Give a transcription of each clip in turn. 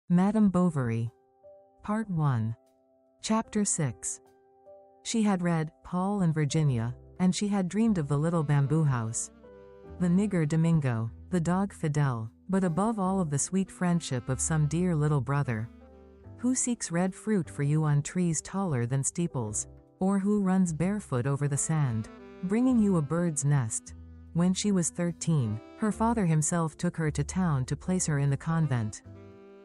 Madame Bovary. Part 1. Chapter 6. She had read Paul and Virginia, and she had dreamed of the little bamboo house, the nigger Domingo, the dog Fidel, but above all of the sweet friendship of some dear little brother, who seeks red fruit for you on trees taller than steeples, or who runs barefoot over the sand, bringing you a bird's nest. When she was 13, her father himself took her to town to place her in the convent.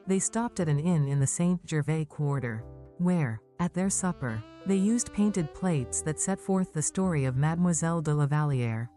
They stopped at an inn in the Saint Gervais quarter, where, at their supper, they used painted plates that set forth the story of Mademoiselle de la Vallière.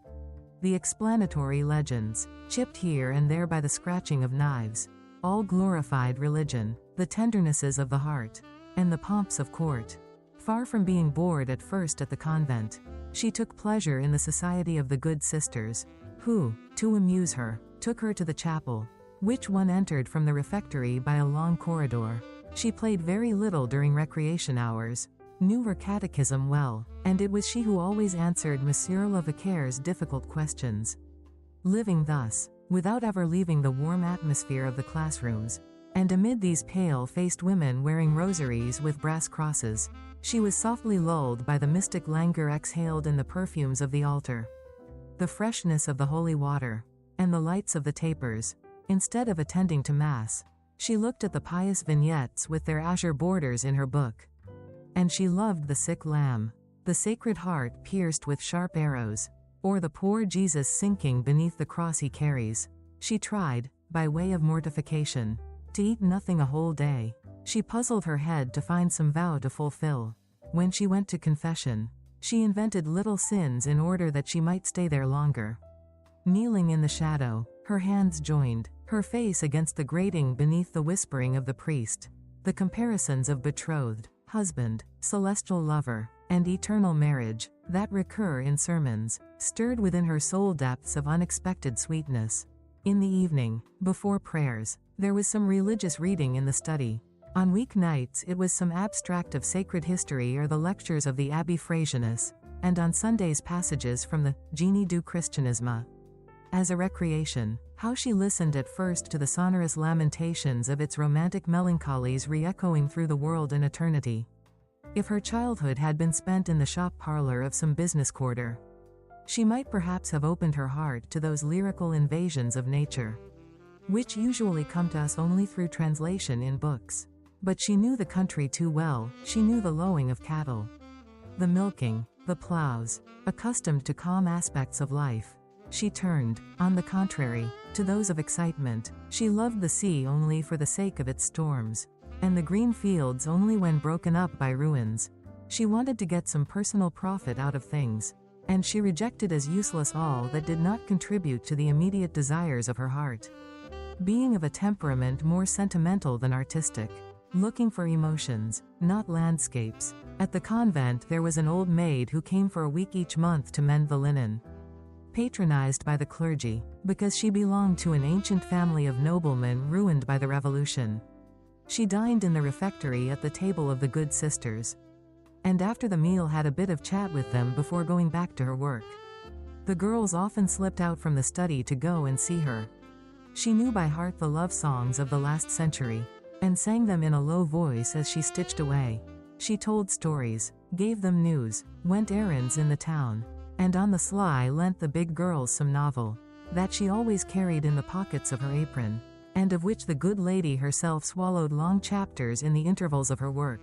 The explanatory legends, chipped here and there by the scratching of knives, all glorified religion, the tendernesses of the heart, and the pomps of court. Far from being bored at first at the convent, she took pleasure in the society of the good sisters, who, to amuse her, took her to the chapel, which one entered from the refectory by a long corridor. She played very little during recreation hours, knew her catechism well, and it was she who always answered Monsieur le Vicaire's difficult questions. Living thus, without ever leaving the warm atmosphere of the classrooms, and amid these pale-faced women wearing rosaries with brass crosses, she was softly lulled by the mystic languor exhaled in the perfumes of the altar, the freshness of the holy water, and the lights of the tapers. Instead of attending to Mass, she looked at the pious vignettes with their azure borders in her book. And she loved the sick lamb, the Sacred Heart pierced with sharp arrows, or the poor Jesus sinking beneath the cross he carries. She tried, by way of mortification, to eat nothing a whole day. She puzzled her head to find some vow to fulfill. When she went to confession, she invented little sins in order that she might stay there longer. Kneeling in the shadow, her hands joined, her face against the grating beneath the whispering of the priest, the comparisons of betrothed, husband, celestial lover, and eternal marriage, that recur in sermons, stirred within her soul depths of unexpected sweetness. In the evening, before prayers, there was some religious reading in the study. On weeknights it was some abstract of sacred history or the lectures of the Abbé Frasianus, and on Sundays passages from the Génie du Christianisme. As a recreation, how she listened at first to the sonorous lamentations of its romantic melancholies re-echoing through the world and eternity. If her childhood had been spent in the shop parlor of some business quarter, she might perhaps have opened her heart to those lyrical invasions of nature, which usually come to us only through translation in books. But she knew the country too well. She knew the lowing of cattle, the milking, the plows. Accustomed to calm aspects of life, she turned, on the contrary, to those of excitement. She loved the sea only for the sake of its storms, and the green fields only when broken up by ruins. She wanted to get some personal profit out of things, and she rejected as useless all that did not contribute to the immediate desires of her heart. Being of a temperament more sentimental than artistic, looking for emotions, not landscapes. At the convent there was an old maid who came for a week each month to mend the linen, patronized by the clergy, because she belonged to an ancient family of noblemen ruined by the Revolution. She dined in the refectory at the table of the good sisters, and after the meal had a bit of chat with them before going back to her work. The girls often slipped out from the study to go and see her. She knew by heart the love songs of the last century, and sang them in a low voice as she stitched away. She told stories, gave them news, went errands in the town, and on the sly lent the big girls some novel, that she always carried in the pockets of her apron, and of which the good lady herself swallowed long chapters in the intervals of her work.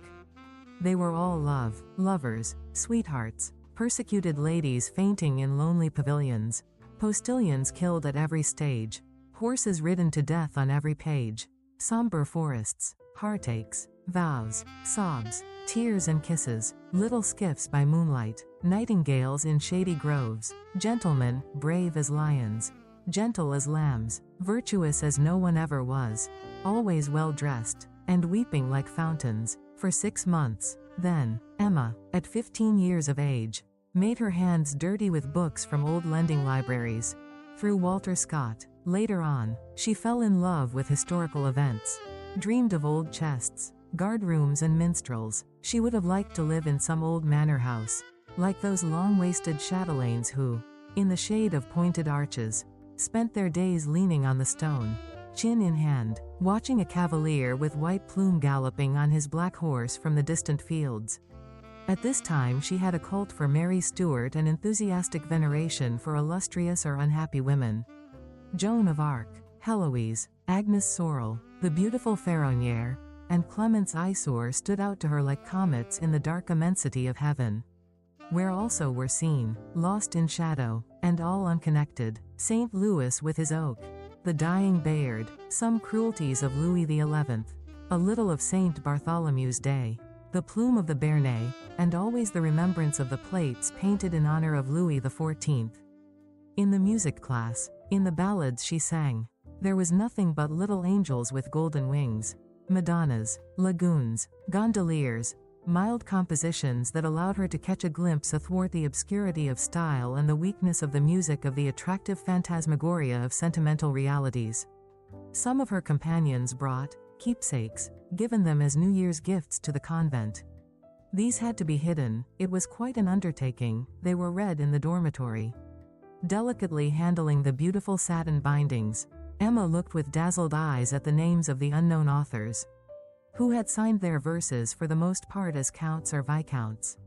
They were all lovers, sweethearts, persecuted ladies fainting in lonely pavilions, postilions killed at every stage, horses ridden to death on every page, somber forests, heartaches, vows, sobs, tears and kisses, little skiffs by moonlight, nightingales in shady groves, gentlemen, brave as lions, gentle as lambs, virtuous as no one ever was, always well dressed, and weeping like fountains. For 6 months, then, Emma, at 15 years of age, made her hands dirty with books from old lending libraries. Through Walter Scott. Later on, she fell in love with historical events, dreamed of old chests, guardrooms and minstrels. She would have liked to live in some old manor house, like those long-waisted chatelaines who, in the shade of pointed arches, spent their days leaning on the stone, chin in hand, watching a cavalier with white plume galloping on his black horse from the distant fields. At this time she had a cult for Mary Stuart and enthusiastic veneration for illustrious or unhappy women. Joan of Arc, Heloise, Agnes Sorel, the beautiful Ferronnière, and Clemence Isaure stood out to her like comets in the dark immensity of heaven, where also were seen, lost in shadow, and all unconnected, St. Louis with his oak, the dying Bayard, some cruelties of Louis XI, a little of St. Bartholomew's Day, the plume of the Béarnais, and always the remembrance of the plates painted in honor of Louis XIV. In the music class, in the ballads she sang, there was nothing but little angels with golden wings, Madonnas, lagoons, gondoliers, mild compositions that allowed her to catch a glimpse athwart the obscurity of style and the weakness of the music of the attractive phantasmagoria of sentimental realities. Some of her companions brought keepsakes, given them as New Year's gifts to the convent. These had to be hidden, it was quite an undertaking, they were read in the dormitory. Delicately handling the beautiful satin bindings, Emma looked with dazzled eyes at the names of the unknown authors, who had signed their verses for the most part as counts or viscounts.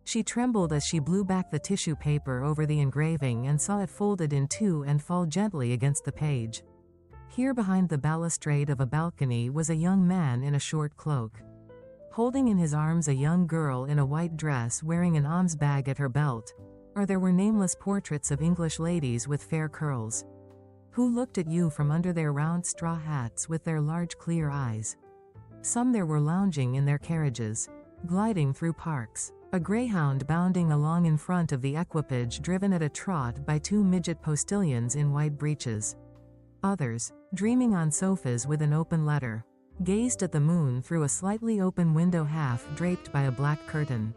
She trembled as she blew back the tissue paper over the engraving and saw it folded in two and fall gently against the page. Here behind the balustrade of a balcony was a young man in a short cloak, holding in his arms a young girl in a white dress wearing an alms bag at her belt, or there were nameless portraits of English ladies with fair curls, who looked at you from under their round straw hats with their large clear eyes. Some there were lounging in their carriages, gliding through parks, a greyhound bounding along in front of the equipage driven at a trot by two midget postilions in white breeches. Others, dreaming on sofas with an open letter, gazed at the moon through a slightly open window half draped by a black curtain.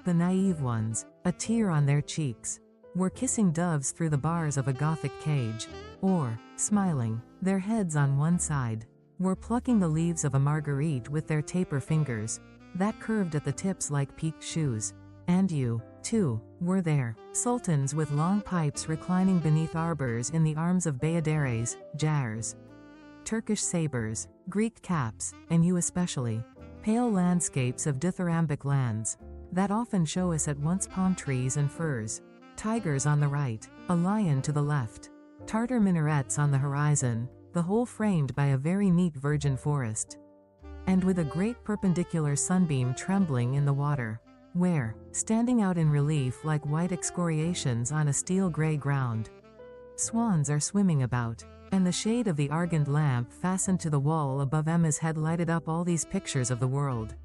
The naive ones, a tear on their cheeks, were kissing doves through the bars of a Gothic cage, or, smiling, their heads on one side, were plucking the leaves of a marguerite with their taper fingers, that curved at the tips like peaked shoes. And you, too, were there, sultans with long pipes reclining beneath arbors in the arms of bayadares, jars, Turkish sabers, Greek caps, and you especially, pale landscapes of dithyrambic lands, that often show us at once palm trees and firs, tigers on the right, a lion to the left, Tartar minarets on the horizon, the whole framed by a very neat virgin forest, and with a great perpendicular sunbeam trembling in the water, where, standing out in relief like white excoriations on a steel-gray ground, swans are swimming about, and the shade of the argand lamp fastened to the wall above Emma's head lighted up all these pictures of the world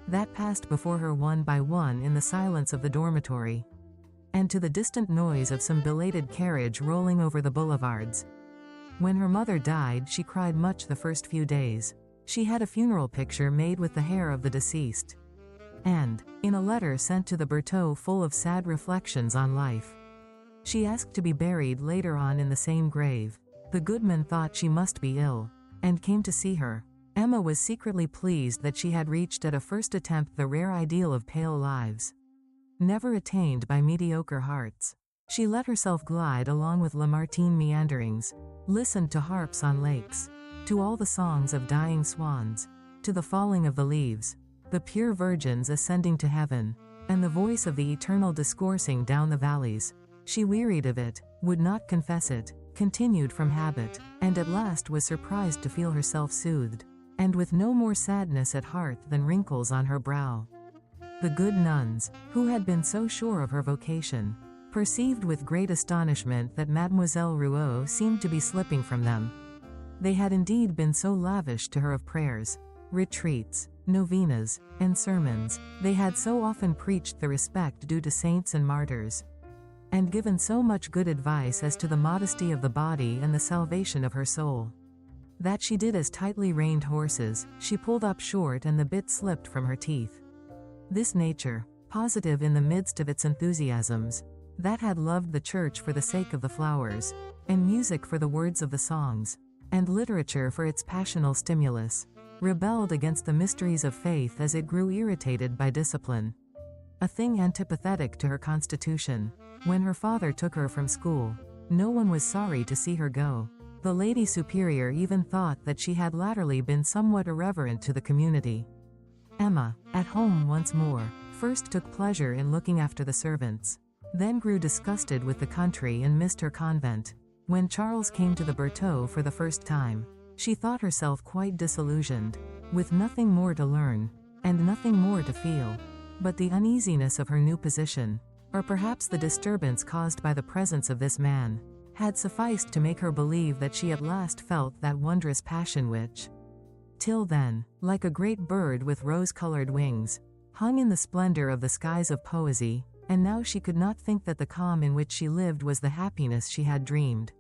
that passed before her one by one in the silence of the dormitory, and to the distant noise of some belated carriage rolling over the boulevards. When her mother died, she cried much the first few days. She had a funeral picture made with the hair of the deceased, and, in a letter sent to the Bertaux full of sad reflections on life, she asked to be buried later on in the same grave. The goodman thought she must be ill, and came to see her. Emma was secretly pleased that she had reached at a first attempt the rare ideal of pale lives, never attained by mediocre hearts. She let herself glide along with Lamartine meanderings, listened to harps on lakes, to all the songs of dying swans, to the falling of the leaves, the pure virgins ascending to heaven, and the voice of the eternal discoursing down the valleys. She wearied of it, would not confess it, continued from habit, and at last was surprised to feel herself soothed, and with no more sadness at heart than wrinkles on her brow. The good nuns, who had been so sure of her vocation, perceived with great astonishment that Mademoiselle Rouault seemed to be slipping from them. They had indeed been so lavish to her of prayers, retreats, novenas, and sermons, they had so often preached the respect due to saints and martyrs, and given so much good advice as to the modesty of the body and the salvation of her soul, that she did as tightly reined horses, she pulled up short and the bit slipped from her teeth. This nature, positive in the midst of its enthusiasms, that had loved the church for the sake of the flowers, and music for the words of the songs, and literature for its passional stimulus, rebelled against the mysteries of faith as it grew irritated by discipline, a thing antipathetic to her constitution. When her father took her from school, no one was sorry to see her go. The Lady Superior even thought that she had latterly been somewhat irreverent to the community. Emma, at home once more, first took pleasure in looking after the servants, then grew disgusted with the country and missed her convent. When Charles came to the Bertaux for the first time, she thought herself quite disillusioned, with nothing more to learn, and nothing more to feel. But the uneasiness of her new position, or perhaps the disturbance caused by the presence of this man, had sufficed to make her believe that she at last felt that wondrous passion which, till then, like a great bird with rose-colored wings, hung in the splendor of the skies of poesy, and now she could not think that the calm in which she lived was the happiness she had dreamed.